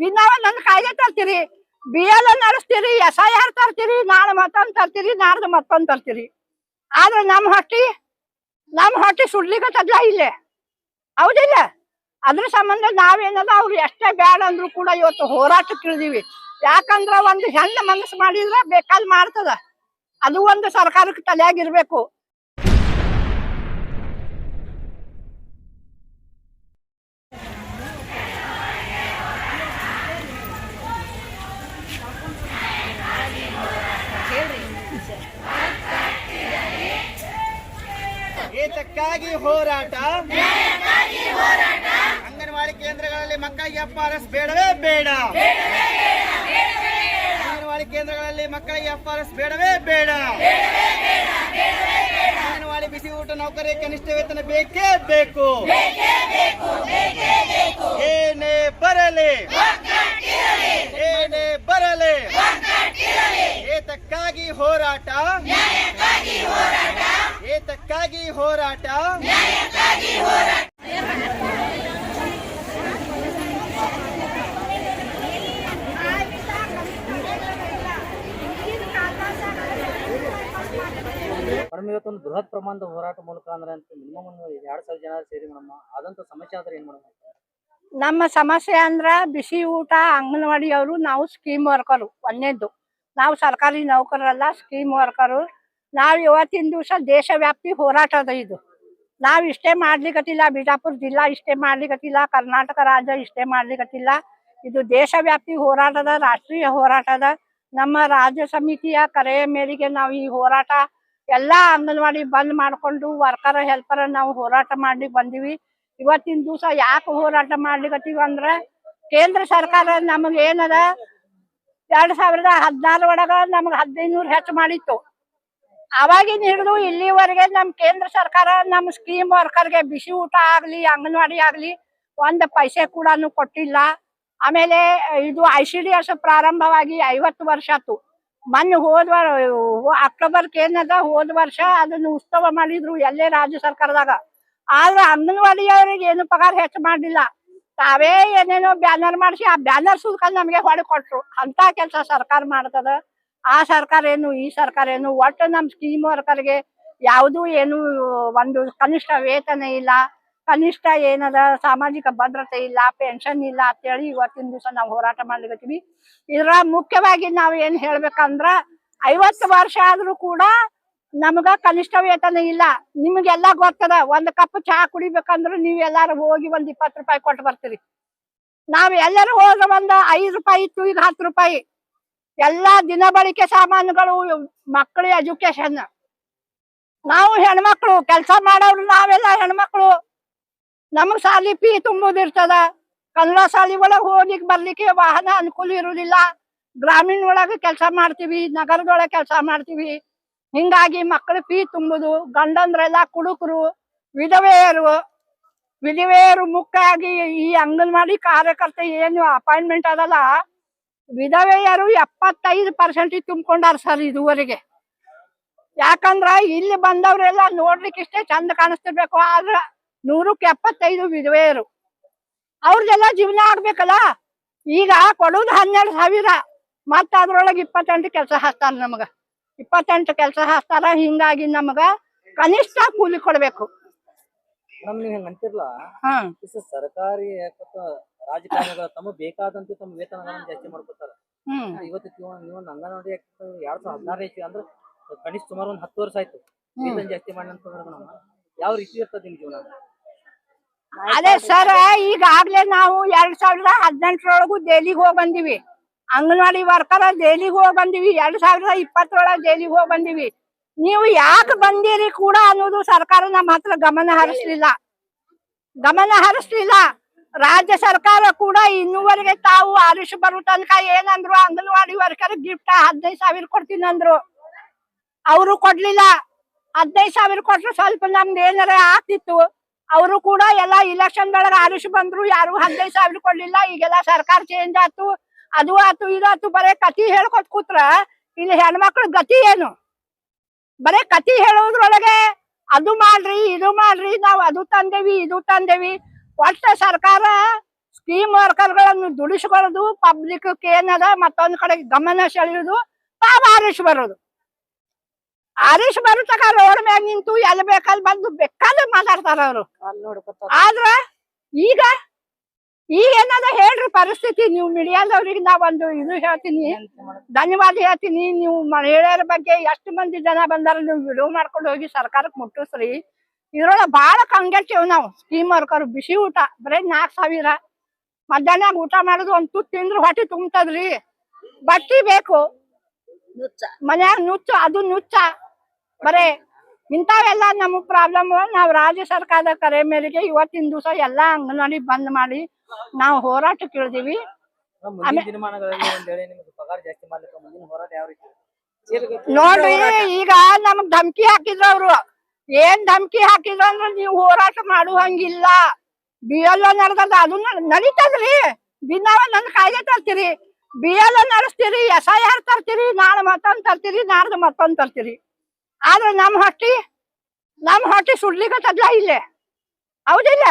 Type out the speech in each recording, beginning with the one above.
ದಿನ ಒಂದೊಂದು ಕಾಯ್ದೆ ತರ್ತೀರಿ, BL ನಡೆಸ್ತೀರಿ, SIR ತರ್ತೀರಿ, ನಾಳೆ ಮತ್ತೊಂದು ತರ್ತೀರಿ, ನಾಡ್ದು ಮತ್ತೊಂದು ತರ್ತೀರಿ. ಆದ್ರೆ ನಮ್ಮ ಹೊಟ್ಟಿ ಸುಡ್ಲಿಕ್ಕತ್ತಲ್ಲ ಇಲ್ಲೇ, ಹೌದಿಲ್ಲ? ಅದ್ರ ಸಂಬಂಧ ನಾವೇನದ ಅವ್ರು ಎಷ್ಟೇ ಬ್ಯಾಡ ಅಂದ್ರು ಕೂಡ ಇವತ್ತು ಹೋರಾಟಕ್ಕೆ ಇಳಿದೀವಿ. ಯಾಕಂದ್ರ ಒಂದು ಹೆಣ್ಣು ಮನಸ್ಸು ಮಾಡಿದ್ರೆ ಬೇಕಾದ್ ಮಾಡ್ತದ. ಅದು ಒಂದು ಸರ್ಕಾರಕ್ಕೆ ತಲೆಯಾಗಿರ್ಬೇಕು. ಏತಕ್ಕಾಗಿ ಹೋರಾಟ, ಅಂಗನವಾಡಿ ಕೇಂದ್ರಗಳಲ್ಲಿ ಮಕ್ಕಳಿಗೆ FRS ಬೇಡವೇ ಬೇಡ. ಅಂಗನವಾಡಿ ಕೇಂದ್ರಗಳಲ್ಲಿ ಮಕ್ಕಳಿಗೆ FRS ಬೇಡವೇ ಬೇಡ. ಅಂಗನವಾಡಿ ಬಿಸಿ ಊಟ ನೌಕರಿಗೆ ಕನಿಷ್ಠ ವೇತನ ಬೇಕೇ ಬೇಕು. ಏನೇ ಬರಲಿ, ಏನೇ ಬರಲಿ, ಏತಕ್ಕಾಗಿ ಹೋರಾಟ, ಏತಕ್ಕಾಗಿ ಹೋರಾಟ. ಮೇಡಮ್ ಇವತ್ತೊಂದು ಬೃಹತ್ ಪ್ರಮಾಣದ ಹೋರಾಟ ಮೂಲಕ ಅಂದ್ರೆ ಅಂತ ಮಿನಿಮಮ್ 2,000 ಜನ ಸೇರಿ ಮೇಡಮ್ ಆದಂತ ಸಮಸ್ಯೆ ಆದ್ರೆ ಏನ್ ಮೇಡಮ್? ನಮ್ಮ ಸಮಸ್ಯೆ ಅಂದ್ರ ಬಿಸಿ ಊಟ ಅಂಗನವಾಡಿಯವರು ನಾವು ಸ್ಕೀಮ್ ವರ್ಕರು. ಒಂದೇದ್ದು ನಾವು ಸರ್ಕಾರಿ ನೌಕರರಲ್ಲ, ಸ್ಕೀಮ್ ವರ್ಕರು. ನಾವು ಇವತ್ತಿನ ದಿವಸ ದೇಶವ್ಯಾಪಿ ಹೋರಾಟ ಅದ ಇದು. ನಾವು ಇಷ್ಟೇ ಮಾಡ್ಲಿಕ್ಕತ್ತಿಲ್ಲ, ಬಿಜಾಪುರ ಜಿಲ್ಲಾ ಇಷ್ಟೇ ಮಾಡ್ಲಿಕ್ಕತ್ತಿಲ್ಲ, ಕರ್ನಾಟಕ ರಾಜ್ಯ ಇಷ್ಟೇ ಮಾಡ್ಲಿಕ್ಕತ್ತಿಲ್ಲ. ಇದು ದೇಶವ್ಯಾಪಿ ಹೋರಾಟದ, ರಾಷ್ಟ್ರೀಯ ಹೋರಾಟದ. ನಮ್ಮ ರಾಜ್ಯ ಸಮಿತಿಯ ಕರೆಯ ಮೇರೆಗೆ ನಾವು ಈ ಹೋರಾಟ ಎಲ್ಲಾ ಅಂಗನವಾಡಿ ಬಂದ್ ಮಾಡ್ಕೊಂಡು ವರ್ಕರ್ ಹೆಲ್ಪರ್ ನಾವು ಹೋರಾಟ ಮಾಡ್ಲಿಕ್ಕೆ ಬಂದಿವಿ. ಇವತ್ತಿನ ದಿವಸ ಯಾಕೆ ಹೋರಾಟ ಮಾಡ್ಲಿಕ್ಕತ್ತೀವಿ ಅಂದ್ರ ಕೇಂದ್ರ ಸರ್ಕಾರ ನಮಗ್ ಏನದ 2016 ಒಳಗ ನಮಗ್ 1500 ಹೆಚ್ಚು ಮಾಡಿತ್ತು. ಅವಾಗಿನ ಹಿಡಿದು ಇಲ್ಲಿವರೆಗೆ ನಮ್ ಕೇಂದ್ರ ಸರ್ಕಾರ ನಮ್ ಸ್ಕೀಮ್ ವರ್ಕರ್ಗೆ ಬಿಸಿ ಊಟ ಆಗ್ಲಿ, ಅಂಗನವಾಡಿ ಆಗ್ಲಿ ಒಂದ್ ಪೈಸೆ ಕೂಡ ಕೊಟ್ಟಿಲ್ಲ. ಆಮೇಲೆ ಇದು ICDS ಪ್ರಾರಂಭವಾಗಿ 50 ವರ್ಷ ಆಯ್ತು. ಮೊನ್ನೆ ಅಕ್ಟೋಬರ್ಗೆ ಏನದ ಹೋದ ವರ್ಷ ಅದನ್ನು ಉತ್ಸವ ಮಾಡಿದ್ರು ಎಲ್ಲೇ ರಾಜ್ಯ ಸರ್ಕಾರದಾಗ. ಆದ್ರೆ ಅಂಗನವಾಡಿಯವ್ರಿಗೆ ಏನು ಪಗಾರ ಹೆಚ್ಚು ಮಾಡ್ಲಿಲ್ಲ. ತಾವೇ ಏನೇನೋ ಬ್ಯಾನರ್ ಮಾಡಿಸಿ ಆ ಬ್ಯಾನರ್ ಸುಲ್ಕಂಡ್ ನಮ್ಗೆ ಹೊಡೆ ಕೊಟ್ರು. ಅಂತ ಕೆಲಸ ಸರ್ಕಾರ ಮಾಡ್ತದ. ಆ ಸರ್ಕಾರ ಏನು, ಈ ಸರ್ಕಾರ ಏನು, ಒಟ್ಟು ನಮ್ ಸ್ಕೀಮ್ ವರ್ಕರ್ಗೆ ಯಾವುದು ಏನು ಒಂದು ಕನಿಷ್ಠ ವೇತನ ಇಲ್ಲ, ಕನಿಷ್ಠ ಏನದ ಸಾಮಾಜಿಕ ಭದ್ರತೆ ಇಲ್ಲ, ಪೆನ್ಷನ್ ಇಲ್ಲ ಅಂತೇಳಿ ಇವತ್ತಿನ ದಿವಸ ನಾವು ಹೋರಾಟ ಮಾಡ್ಲಿಕ್ಕೀವಿ. ಇದ್ರ ಮುಖ್ಯವಾಗಿ ನಾವ್ ಏನ್ ಹೇಳ್ಬೇಕಂದ್ರ 50 ವರ್ಷ ಆದ್ರೂ ಕೂಡ ನಮಗ ಕನಿಷ್ಠ ವೇತನ ಇಲ್ಲ. ನಿಮ್ಗೆಲ್ಲಾ ಗೊತ್ತದ, ಒಂದ್ ಕಪ್ ಚಹಾ ಕುಡಿಬೇಕಂದ್ರ ನೀವ್ ಎಲ್ಲಾರು ಹೋಗಿ ಒಂದ್ 20 ರೂಪಾಯಿ ಕೊಟ್ಟು ಬರ್ತೀರಿ. ನಾವ್ ಎಲ್ಲರೂ ಹೋದ್ರೆ ಒಂದ್ 5 ರೂಪಾಯಿ ಇತ್ತು, ಈಗ 10 ರೂಪಾಯಿ. ಎಲ್ಲಾ ದಿನ ಬಳಕೆ ಸಾಮಾನುಗಳು, ಮಕ್ಕಳ ಎಜುಕೇಶನ್. ನಾವು ಹೆಣ್ಮಕ್ಳು ಕೆಲಸ ಮಾಡೋರು, ನಾವೆಲ್ಲ ಹೆಣ್ಮಕ್ಳು. ನಮಗ್ ಸಾಲಿ ಫೀ ತುಂಬುದಿರ್ತದ. ಕನ್ನಡ ಶಾಲಿ ಒಳಗ್ ಹೋಗ್ಲಿಕ್ಕೆ ಬರ್ಲಿಕ್ಕೆ ವಾಹನ ಅನುಕೂಲ ಇರುವುದಿಲ್ಲ. ಗ್ರಾಮೀಣ ಒಳಗ ಕೆಲಸ ಮಾಡ್ತೀವಿ, ನಗರದೊಳಗೆ ಕೆಲಸ ಮಾಡ್ತೀವಿ. ಹಿಂಗಾಗಿ ಮಕ್ಕಳ ಫೀ ತುಂಬುದು. ಗಂಡಂದ್ರೆಲ್ಲ ಕುಡುಕರು, ವಿಧವೆಯರು ಮುಖ್ಯವಾಗಿ ಈ ಅಂಗನವಾಡಿ ಕಾರ್ಯಕರ್ತ ಏನು ಅಪಾಯಿಂಟ್ಮೆಂಟ್ ಅದಲ್ಲ, ವಿಧವೆಯರು 75% ತುಂಬಿಕೊಂಡಾರ ಸರ್ ಇದುವರೆಗೆ. ಯಾಕಂದ್ರ ಇಲ್ಲಿ ಬಂದವ್ರೆಲ್ಲ ನೋಡ್ಲಿಕ್ಕೆ ಇಷ್ಟೇ ಚಂದ ಕಾಣಿಸ್ತಿರ್ಬೇಕು, ಆದ್ರ 100ಕ್ಕೆ 75 ವಿಧವೆಯರು. ಅವ್ರದೆಲ್ಲ ಜೀವನ ಆಗ್ಬೇಕಲ್ಲ. ಈಗ ಕೊಡುದು 12,000, ಮತ್ತ ಅದ್ರೊಳಗೆ 28 ಕೆಲಸ ಹಾಕ್ತಾರ ನಮಗ. 28 ಕೆಲಸ ಹಾಕ್ತಾರ. ಹಿಂಗಾಗಿ ನಮಗ ಕನಿಷ್ಠ ಕೂಲಿ ಕೊಡ್ಬೇಕು. ಮೇಡಮ್ ನೀವ್ ಹೆಂಗ್ ಅಂತಿರ್ಲಾ, ಸರ್ಕಾರಿ ರಾಜಕಾರಣಿಗಳು ತಮಗೆ ಬೇಕಾದಂತೆ ತಮ್ಮ ವೇತನಗಳನ್ನು ಜಾಸ್ತಿ ಮಾಡ್ಕೊತಾರ. ಇವತ್ತು ನೀವು ಅಂಗನವಾಡಿ 2016 ಅಂದ್ರೆ ಕನಿಷ್ಠ ಸುಮಾರು ಒಂದ್ 10 ವರ್ಷ ಆಯ್ತು ವೇತನ ಜಾಸ್ತಿ ಮಾಡಿ ಅಂತಂದ್ರೆ ಯಾವ ರೀತಿ ಇರ್ತದೆ ನಿಮ್ ಜೀವನ? ಅದೇ ಸರ್, ಈಗಾಗ್ಲೇ ನಾವು 2018 ದೆಹಲಿಗೆ ಹೋಗಿ ಬಂದಿವಿ. ಅಂಗನವಾಡಿ ವರ್ಕರ್ ದೆಹಲಿಗೆ ಹೋಗಿ ಬಂದಿವಿ. 2020 ದೆಹಲಿಗೆ ಹೋಗಿ ಬಂದಿವಿ. ನೀವು ಯಾಕೆ ಬಂದಿರಿ ಕೂಡ ಅನ್ನೋದು ಸರ್ಕಾರ ನಮ್ಮ ಹತ್ರ ಗಮನ ಹರಿಸ್ಲಿಲ್ಲ. ರಾಜ್ಯ ಸರ್ಕಾರ ಕೂಡ ಇನ್ನೂವರೆಗೆ ತಾವು ಆರಿಸಿ ಬರೋ ತನಕ ಏನಂದ್ರು, ಅಂಗನವಾಡಿ ವರ್ಕರ್ ಗಿಫ್ಟ್ 15,000 ಕೊಡ್ತೀನಿ ಅಂದ್ರು. ಅವರು ಕೊಡ್ಲಿಲ್ಲ. 15,000 ಕೊಟ್ರು ಸ್ವಲ್ಪ ನಮ್ದು ಏನಾರ ಆಗ್ತಿತ್ತು. ಅವರು ಕೂಡ ಎಲ್ಲಾ ಇಲೆಕ್ಷನ್ ಬೆಳಗ್ಗೆ ಆರಿಸಿ ಬಂದ್ರು, ಯಾರು 15,000 ಕೊಡ್ಲಿಲ್ಲ. ಈಗೆಲ್ಲ ಸರ್ಕಾರ ಚೇಂಜ್ ಆಯ್ತು, ಅದು ಆತು ಇದು ಆತು. ಬರೇ ಕತಿ ಹೇಳ್ಕೊತ್ ಕೂತ್ರ ಇಲ್ಲಿ ಹೆಣ್ಮಕ್ಳು ಗತಿ ಏನು? ಬರೇ ಕತಿ ಹೇಳೋದ್ರೊಳಗೆ ಅದು ಮಾಡ್ರಿ, ಇದು ಮಾಡ್ರಿ, ನಾವ್ ಅದು ತಂದೇವಿ, ಇದು ತಂದೇವಿ. ಒಟ್ಟ ಸರ್ಕಾರ ಸ್ಕೀಮ್ ವರ್ಕರ್ಗಳನ್ನು ದುಡಿಸ್ಕೊಳ್ಳೋದು, ಪಬ್ಲಿಕ್ ಏನದ ಮತ್ತೊಂದ್ ಕಡೆ ಗಮನ ಸೆಳೆಯುದು, ತಾವ್ ಆರಿಸ್ ಬರುತ್ತಕ ರೋಡ್ ಮ್ಯಾಗ ನಿಂತು ಎಲ್ಲಿ ಬೇಕಲ್ಲಿ ಬಂದು ಬೇಕಾದ್ರೆ ಮಾತಾಡ್ತಾರ ಅವ್ರು. ಆದ್ರ ಈಗ ಏನದ ಹೇಳ್ರಿ ಪರಿಸ್ಥಿತಿ. ನೀವು ಮೀಡಿಯಾದವ್ರಿಗೆ ನಾವೊಂದು ಇದು ಹೇಳ್ತೀನಿ, ಧನ್ಯವಾದ ಹೇಳ್ತೀನಿ. ನೀವು ಮಹಿಳೆಯರ ಬಗ್ಗೆ ಎಷ್ಟು ಮಂದಿ ಜನ ಬಂದಾರ, ನೀವು ವಿಡಿಯೋ ಮಾಡ್ಕೊಂಡು ಹೋಗಿ ಸರ್ಕಾರಕ್ಕೆ ಮುಟ್ಟಿಸ್ರಿ. ಇದ್ರೊಳಗ ಬಾಳ ಕಂಗೆಟ್ಟಿವ್ ನಾವು. ಸ್ಕೀಮ್ ವರ್ಕರ್ ಬಿಸಿ ಊಟ ಬರೀ 4,000, ಮಧ್ಯಾಹ್ನ ಊಟ ಮಾಡುದು ಒಂದ್ ತುತ್ತು ತಿಂದ್ರು ಹೊಟ್ಟೆ ತುಂಬತದ್ರಿ. ಬಟ್ಟಿ ಬೇಕು, ಮನ್ಯಾಗ ನುಚ್ಚ, ಅದು ನುಚ್ಚ ಬರೇ ಇಂಥವೆಲ್ಲ ನಮಗ್ ಪ್ರಾಬ್ಲಮ್. ನಾವ್ ರಾಜ್ಯ ಸರ್ಕಾರದ ಕರೆ ಮೇರೆಗೆ ಇವತ್ತಿನ ದಿವಸ ಎಲ್ಲಾ ಅಂಗನವಾಡಿ ಬಂದ್ ಮಾಡಿ ನಾವು ಹೋರಾಟಕ್ಕೆ ಇಳಿದೀವಿ. ನೋಡ್ರಿ, ಈಗ ನಮಗ್ ಧಮ್ಕಿ ಹಾಕಿದ್ರ ಅವ್ರು. ಏನ್ ಧಮ್ಕಿ ಹಾಕಿದ್ರ ಅಂದ್ರ ನೀವು ಹೋರಾಟ ಮಾಡುವಂಗಿಲ್ಲ. BLO ನಡೆದ ಅದು ನಡೀತದ್ರಿ. ದಿನಾವ ನನ್ ಕಾಯ್ದೆ ತರ್ತೀರಿ, BLO ನಡೆಸ್ತೀರಿ, SIR ತರ್ತೀರಿ, ನಾಳೆ ಮತ್ತೊಂದ್ ತರ್ತೀರಿ, ನಾಡ್ದು ಮತ್ತೊಂದ್ ತರ್ತೀರಿ. ಆದ್ರೆ ನಮ್ ಹೊಟ್ಟಿ ಸುಡ್ಲಿಕ್ಕತ್ತದ್ಲ ಇಲ್ಲೇ, ಹೌದಿಲ್ಲ?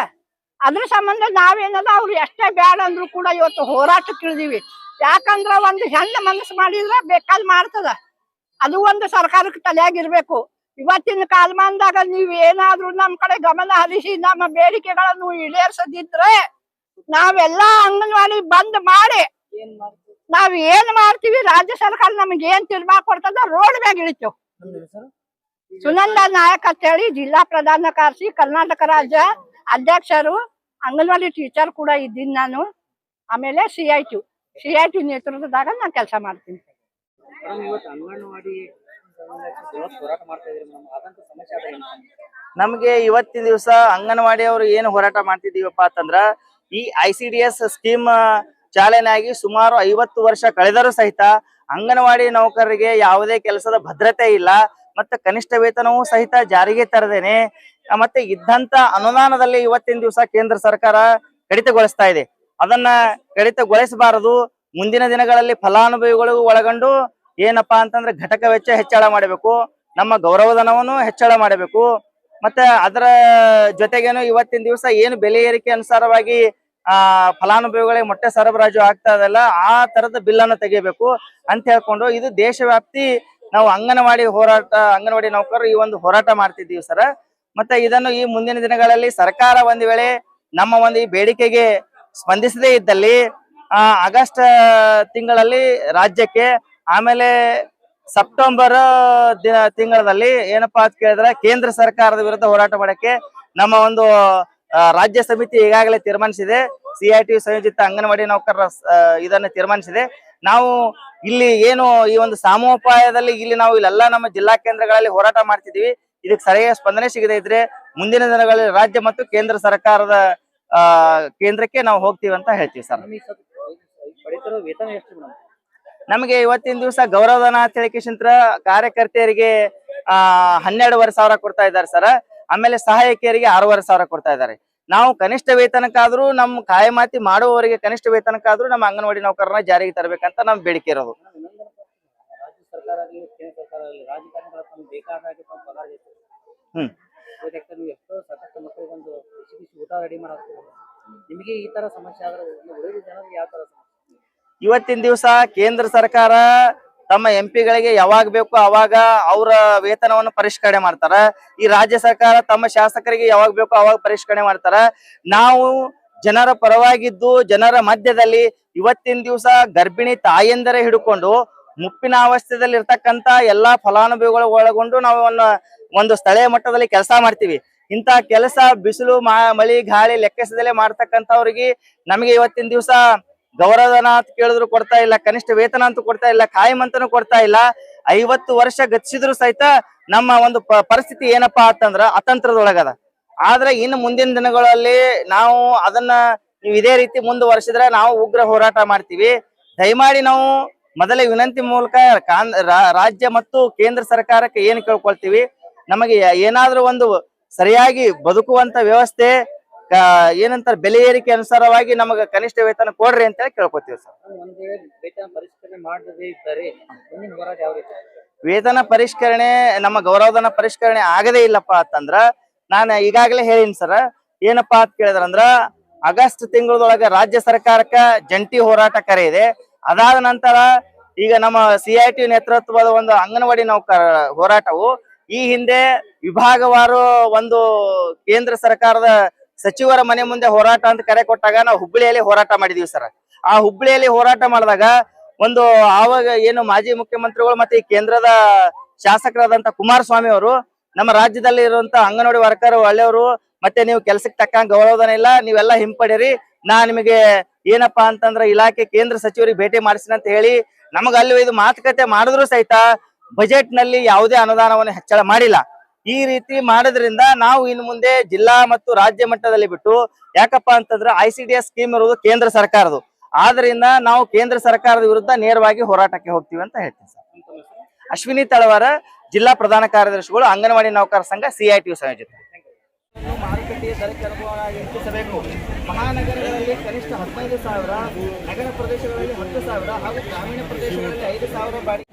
ಅದ್ರ ಸಂಬಂಧ ನಾವೇನದ ಅವ್ರು ಎಷ್ಟೇ ಬ್ಯಾಡ ಅಂದ್ರು ಕೂಡ ಇವತ್ತು ಹೋರಾಟಕ್ಕೆ ಇಳಿದೀವಿ. ಯಾಕಂದ್ರ ಒಂದು ಹೆಣ್ಣು ಮನಸ್ಸು ಮಾಡಿದ್ರ ಬೇಕಾಲ್ ಮಾಡ್ತದ. ಅದು ಒಂದು ಸರ್ಕಾರಕ್ಕೆ ತಲೆಯಾಗಿರ್ಬೇಕು. ಇವತ್ತಿನ ಕಾಲಮಾನದಾಗ ನೀವ್ ಏನಾದ್ರು ನಮ್ ಕಡೆ ಗಮನ ಹರಿಸಿ ನಮ್ಮ ಬೇಡಿಕೆಗಳನ್ನು ಈಡೇರಿಸದಿದ್ರೆ ನಾವೆಲ್ಲಾ ಅಂಗನವಾಡಿ ಬಂದ್ ಮಾಡಿ ನಾವ್ ಏನ್ ಮಾಡ್ತೀವಿ, ರಾಜ್ಯ ಸರ್ಕಾರ ನಮ್ಗೆ ಏನ್ ತೀರ್ಮಾನ ಕೊಡ್ತದ ರೋಡ್ ಮ್ಯಾಗ ಇಳಿತೇವ್. ಸುನಂದ ನಾಯಕ್ ಅಂತ ಹೇಳಿ ಜಿಲ್ಲಾ ಪ್ರಧಾನ ಕಾರ್ಯದರ್ಶಿ, ಕರ್ನಾಟಕ ರಾಜ್ಯ ಅಧ್ಯಕ್ಷರು, ಅಂಗನವಾಡಿ ಟೀಚರ್ ಕೂಡ ಇದ್ದೀನಿ ನಾನು. ಆಮೇಲೆ CIT ನೇತೃತ್ವದಾಗ ನಾನು ಕೆಲಸ ಮಾಡ್ತೀನಿ. ನಮ್ಗೆ ಇವತ್ತಿನ ದಿವಸ ಅಂಗನವಾಡಿ ಅವರು ಏನು ಹೋರಾಟ ಮಾಡ್ತಿದೀವಪ್ಪ ಅಂತಂದ್ರ, ಈ ICDS ಸ್ಕೀಮ್ ಚಾಲನೆ ಆಗಿ ಸುಮಾರು 50 ವರ್ಷ ಕಳೆದರೂ ಸಹಿತ ಅಂಗನವಾಡಿ ನೌಕರರಿಗೆ ಯಾವುದೇ ಕೆಲಸದ ಭದ್ರತೆ ಇಲ್ಲ. ಮತ್ತೆ ಕನಿಷ್ಠ ವೇತನವೂ ಸಹಿತ ಜಾರಿಗೆ ತರದೇನೆ ಮತ್ತೆ ಇದ್ದಂತ ಅನುದಾನದಲ್ಲಿ ಇವತ್ತಿನ ದಿವಸ ಕೇಂದ್ರ ಸರ್ಕಾರ ಕಡಿತಗೊಳಿಸ್ತಾ ಇದೆ. ಅದನ್ನ ಕಡಿತಗೊಳಿಸಬಾರದು. ಮುಂದಿನ ದಿನಗಳಲ್ಲಿ ಫಲಾನುಭವಿಗಳು ಒಳಗೊಂಡು ಏನಪ್ಪಾ ಅಂತಂದ್ರೆ ಘಟಕ ವೆಚ್ಚ ಹೆಚ್ಚಳ ಮಾಡಬೇಕು, ನಮ್ಮ ಗೌರವಧನವನ್ನು ಹೆಚ್ಚಳ ಮಾಡಬೇಕು. ಮತ್ತೆ ಅದರ ಜೊತೆಗೇನು ಇವತ್ತಿನ ದಿವಸ ಏನು ಬೆಲೆ ಏರಿಕೆ ಅನುಸಾರವಾಗಿ ಫಲಾನುಭವಿಗಳಿಗೆ ಮೊಟ್ಟೆ ಸರಬರಾಜು ಆಗ್ತಾ ಇದಲ್ಲ, ಆ ತರದ ಬಿಲ್ ಅನ್ನು ತೆಗಿಬೇಕು ಅಂತ ಹೇಳ್ಕೊಂಡು ಇದು ದೇಶವ್ಯಾಪ್ತಿ ನಾವು ಅಂಗನವಾಡಿ ನೌಕರರು ಈ ಒಂದು ಹೋರಾಟ ಮಾಡ್ತಿದ್ದೀವಿ ಸರ್. ಮತ್ತೆ ಇದನ್ನು ಈ ಮುಂದಿನ ದಿನಗಳಲ್ಲಿ ಸರ್ಕಾರ ಒಂದು ವೇಳೆ ನಮ್ಮ ಒಂದು ಈ ಬೇಡಿಕೆಗೆ ಸ್ಪಂದಿಸದೇ ಇದ್ದಲ್ಲಿ ಆಗಸ್ಟ್ ತಿಂಗಳಲ್ಲಿ ರಾಜ್ಯಕ್ಕೆ, ಆಮೇಲೆ ಸೆಪ್ಟೆಂಬರ್ ತಿಂಗಳಲ್ಲಿ ಏನಪ್ಪಾ ಅಂತ ಕೇಳಿದ್ರೆ ಕೇಂದ್ರ ಸರ್ಕಾರದ ವಿರುದ್ಧ ಹೋರಾಟ ಮಾಡಕ್ಕೆ ನಮ್ಮ ಒಂದು ರಾಜ್ಯ ಸಮಿತಿ ಈಗಾಗಲೇ ತೀರ್ಮಾನಿಸಿದೆ. CIT ಸಂಯೋಜಿತ ಅಂಗನವಾಡಿ ನೌಕರರ ಇದನ್ನು ತೀರ್ಮಾನಿಸಿದೆ. ನಾವು ಇಲ್ಲಿ ಏನು ಈ ಒಂದು ಸಾಮೋಪಾಯದಲ್ಲಿ ನಾವು ಇಲ್ಲೆಲ್ಲ ನಮ್ಮ ಜಿಲ್ಲಾ ಕೇಂದ್ರಗಳಲ್ಲಿ ಹೋರಾಟ ಮಾಡ್ತಿದೀವಿ. ಇದಕ್ಕೆ ಸರಿಯಾದ ಸ್ಪಂದನೆ ಸಿಗದೇ ಇದ್ರೆ ಮುಂದಿನ ದಿನಗಳಲ್ಲಿ ರಾಜ್ಯ ಮತ್ತು ಕೇಂದ್ರ ಸರ್ಕಾರದ ಕೇಂದ್ರಕ್ಕೆ ನಾವು ಹೋಗ್ತೀವಿ ಅಂತ ಹೇಳ್ತೀವಿ ಸರ್. ನಮಗೆ ಇವತ್ತಿನ ದಿವಸ ಗೌರವಧನ ಅಂತ ಹೇಳಿಕೆಶಂತ್ರ ಕಾರ್ಯಕರ್ತೆಯರಿಗೆ 12,500 ಕೊಡ್ತಾ ಇದ್ದಾರೆ ಸರ್. ಆಮೇಲೆ ಸಹಾಯಕಿಯರಿಗೆ 6,500 ಕೊಡ್ತಾ ಇದ್ದಾರೆ. ನಾವು ಕನಿಷ್ಠ ವೇತನಕ್ಕಾದ್ರೂ ನಮ್ಮ ಕಾಯಮಾತಿ ಮಾಡುವವರಿಗೆ ಕನಿಷ್ಠ ವೇತನಕ್ಕಾದ್ರೂ ನಮ್ಮ ಅಂಗನವಾಡಿ ನೌಕರರನ್ನ ಜಾರಿಗೆ ತರಬೇಕಂತ ನಮ್ ಬೇಡಿಕೆ ಇರೋದು. ಇವತ್ತಿನ ದಿವಸ ಕೇಂದ್ರ ಸರ್ಕಾರ ತಮ್ಮ MP ಗಳಿಗೆ ಯಾವಾಗ ಬೇಕು ಅವಾಗ ಅವರ ವೇತನವನ್ನು ಪರಿಷ್ಕರಣೆ ಮಾಡ್ತಾರ. ಈ ರಾಜ್ಯ ಸರ್ಕಾರ ತಮ್ಮ ಶಾಸಕರಿಗೆ ಯಾವಾಗ ಬೇಕು ಅವಾಗ ಪರಿಷ್ಕರಣೆ ಮಾಡ್ತಾರ. ನಾವು ಜನರ ಪರವಾಗಿದ್ದು ಜನರ ಮಧ್ಯದಲ್ಲಿ ಇವತ್ತಿನ ದಿವಸ ಗರ್ಭಿಣಿ ತಾಯಿಯಂದರೆ ಹಿಡ್ಕೊಂಡು ಮುಪ್ಪಿನ ಅವಸ್ಥೆಯಲ್ಲಿ ಇರ್ತಕ್ಕಂತ ಎಲ್ಲಾ ಫಲಾನುಭವಿಗಳು ಒಳಗೊಂಡು ನಾವು ಒಂದು ಸ್ಥಳೀಯ ಮಟ್ಟದಲ್ಲಿ ಕೆಲಸ ಮಾಡ್ತೀವಿ. ಇಂತ ಕೆಲಸ ಬಿಸಿಲು ಮಳಿ ಗಾಳಿ ಲೆಕ್ಕಿಸದಲ್ಲೇ ಮಾಡ್ತಕ್ಕಂಥವ್ರಿಗೆ ನಮಗೆ ಇವತ್ತಿನ ದಿವಸ ಗೌರವಧನ ಅಂತ ಕೇಳಿದ್ರು ಕೊಡ್ತಾ ಇಲ್ಲ, ಕನಿಷ್ಠ ವೇತನ ಅಂತೂ ಕೊಡ್ತಾ ಇಲ್ಲ, ಕಾಯಂ ಅಂತಾನು ಕೊಡ್ತಾ ಇಲ್ಲ. 50 ವರ್ಷ ಗತಿಸಿದ್ರು ಸಹಿತ ನಮ್ಮ ಒಂದು ಪರಿಸ್ಥಿತಿ ಏನಪ್ಪಾ ಅಂತಂದ್ರ ಅತಂತ್ರದೊಳಗದ. ಆದ್ರೆ ಇನ್ನು ಮುಂದಿನ ದಿನಗಳಲ್ಲಿ ನಾವು ಅದನ್ನ ನೀವು ಇದೇ ರೀತಿ ಮುಂದುವರಿಸಿದ್ರೆ ನಾವು ಉಗ್ರ ಹೋರಾಟ ಮಾಡ್ತೀವಿ. ದಯಮಾಡಿ ನಾವು ಮೊದಲ ವಿನಂತಿ ಮೂಲಕ ರಾಜ್ಯ ಮತ್ತು ಕೇಂದ್ರ ಸರ್ಕಾರಕ್ಕೆ ಏನ್ ಕೇಳ್ಕೊಳ್ತೀವಿ, ನಮಗೆ ಏನಾದ್ರೂ ಒಂದು ಸರಿಯಾಗಿ ಬದುಕುವಂತ ವ್ಯವಸ್ಥೆ ಏನಂತಾರೆ ಬೆಲೆ ಏರಿಕೆ ಅನುಸಾರವಾಗಿ ನಮಗೆ ಕನಿಷ್ಠ ವೇತನ ಕೊಡ್ರಿ ಅಂತ ಹೇಳಿ ಕೇಳ್ಕೊತೀವಿ ಸರ್. ವೇತನ ಪರಿಷ್ಕರಣೆ ನಮ್ಮ ಗೌರವಧನ ಪರಿಷ್ಕರಣೆ ಆಗದೇ ಇಲ್ಲಪ್ಪ ಅಂತಂದ್ರ ನಾನು ಈಗಾಗಲೇ ಹೇಳಿನಿ ಸರ್. ಏನಪ್ಪಾ ಅಂತ ಕೇಳಿದ್ರಂದ್ರ ಆಗಸ್ಟ್ ತಿಂಗಳದೊಳಗೆ ರಾಜ್ಯ ಸರ್ಕಾರಕ್ಕ ಜಂಟಿ ಹೋರಾಟ ಕರೆ ಇದೆ. ಅದಾದ ನಂತರ ಈಗ ನಮ್ಮ CIT ನೇತೃತ್ವದ ಒಂದು ಅಂಗನವಾಡಿ ನೌಕರ ಹೋರಾಟವು ಈ ಹಿಂದೆ ವಿಭಾಗವಾರು ಒಂದು ಕೇಂದ್ರ ಸರ್ಕಾರದ ಸಚಿವರ ಮನೆ ಮುಂದೆ ಹೋರಾಟ ಅಂತ ಕರೆ ಕೊಟ್ಟಾಗ ನಾವು ಹುಬ್ಬಳ್ಳಿಯಲ್ಲಿ ಹೋರಾಟ ಮಾಡಿದೀವಿ ಸರ್. ಆ ಹುಬ್ಬಳ್ಳಿಯಲ್ಲಿ ಹೋರಾಟ ಮಾಡಿದಾಗ ಒಂದು ಆವಾಗ ಏನು ಮಾಜಿ ಮುಖ್ಯಮಂತ್ರಿಗಳು ಮತ್ತೆ ಈ ಕೇಂದ್ರದ ಶಾಸಕರಾದಂತ ಕುಮಾರಸ್ವಾಮಿ ಅವರು ನಮ್ಮ ರಾಜ್ಯದಲ್ಲಿ ಇರುವಂತ ಅಂಗನವಾಡಿ ವರ್ಕರ್ ಒಳ್ಳೆಯವರು, ಮತ್ತೆ ನೀವು ಕೆಲ್ಸಕ್ಕೆ ತಕ್ಕಂಗ ಗೌರವಧನ ಇಲ್ಲ, ನೀವೆಲ್ಲ ಹಿಂಪಡಿರಿ, ನಾ ನಿಮಗೆ ಏನಪ್ಪಾ ಅಂತಂದ್ರ ಇಲಾಖೆ ಕೇಂದ್ರ ಸಚಿವರಿಗೆ ಭೇಟಿ ಮಾಡಿಸಿನ ಅಂತ ಹೇಳಿ ನಮಗ ಅಲ್ಲಿ ಇದು ಮಾತುಕತೆ ಮಾಡಿದ್ರು ಸಹಿತ ಬಜೆಟ್ ನಲ್ಲಿ ಯಾವುದೇ ಅನುದಾನವನ್ನು ಹೆಚ್ಚಳ ಮಾಡಿಲ್ಲ. ಈ ರೀತಿ ಮಾಡೋದ್ರಿಂದ ನಾವು ಇನ್ನು ಮುಂದೆ ಜಿಲ್ಲಾ ಮತ್ತು ರಾಜ್ಯ ಮಟ್ಟದಲ್ಲಿ ಬಿಟ್ಟು, ಯಾಕಪ್ಪ ಅಂತಂದ್ರೆ ICDS ಸ್ಕೀಮ್ ಇರುವುದು ಕೇಂದ್ರ ಸರ್ಕಾರದ್ದು, ಆದ್ರಿಂದ ನಾವು ಕೇಂದ್ರ ಸರ್ಕಾರದ ವಿರುದ್ಧ ನೇರವಾಗಿ ಹೋರಾಟಕ್ಕೆ ಹೋಗ್ತೀವಿ ಅಂತ ಹೇಳ್ತೀವಿ ಸರ್. ಅಶ್ವಿನಿ ತಳವಾರ, ಜಿಲ್ಲಾ ಪ್ರಧಾನ ಕಾರ್ಯದರ್ಶಿಗಳು, ಅಂಗನವಾಡಿ ನೌಕರ ಸಂಘ, CIT ಸಂಯೋಜಿತ. ಮಾರುಕಟ್ಟೆಯ ದರಕ್ಕೆ ಅನುಗುಣವಾಗಿ ಹೆಚ್ಚಿಸಬೇಕು. ಮಹಾನಗರಗಳಲ್ಲಿ ಕನಿಷ್ಠ 15,000, ನಗರ ಪ್ರದೇಶಗಳಲ್ಲಿ 10,000 ಹಾಗೂ ಗ್ರಾಮೀಣ ಪ್ರದೇಶಗಳಲ್ಲಿ 5,000 ಬಾಡಿಗೆ.